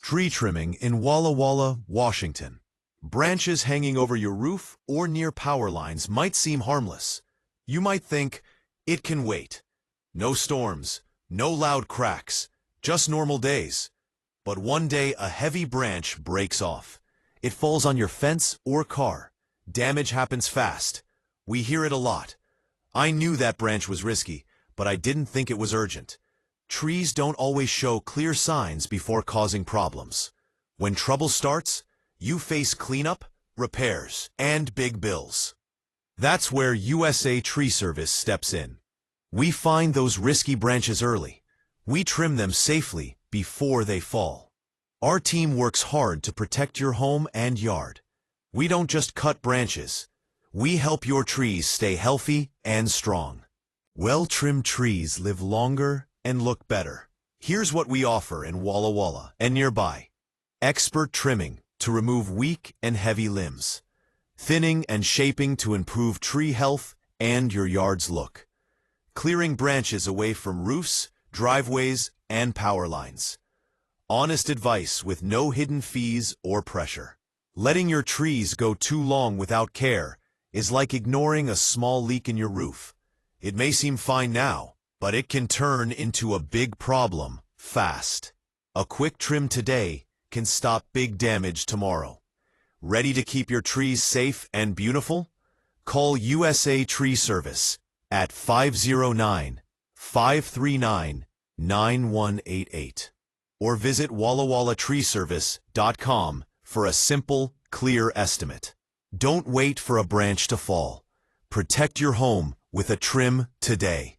Tree trimming in Walla Walla, Washington. Branches hanging over your roof or near power lines might seem harmless. You might think, it can wait. No storms, no loud cracks, just normal days. But one day a heavy branch breaks off. It falls on your fence or car. Damage happens fast. We hear it a lot. I knew that branch was risky, but I didn't think it was urgent. Trees don't always show clear signs before causing problems. When trouble starts, you face cleanup, repairs, and big bills. That's where USA Tree Service steps in. We find those risky branches early. We trim them safely before they fall. Our team works hard to protect your home and yard. We don't just cut branches. We help your trees stay healthy and strong. Well-trimmed trees live longer and look better. Here's what we offer in Walla Walla and nearby. Expert trimming to remove weak and heavy limbs. Thinning and shaping to improve tree health and your yard's look. Clearing branches away from roofs, driveways, and power lines. Honest advice with no hidden fees or pressure. Letting your trees go too long without care is like ignoring a small leak in your roof. It may seem fine now, but it can turn into a big problem fast. A quick trim today can stop big damage tomorrow. Ready to keep your trees safe and beautiful? Call USA Tree Service at 509-539-9188 or visit wallawallatreeservice.com for a simple, clear estimate. Don't wait for a branch to fall. Protect your home with a trim today.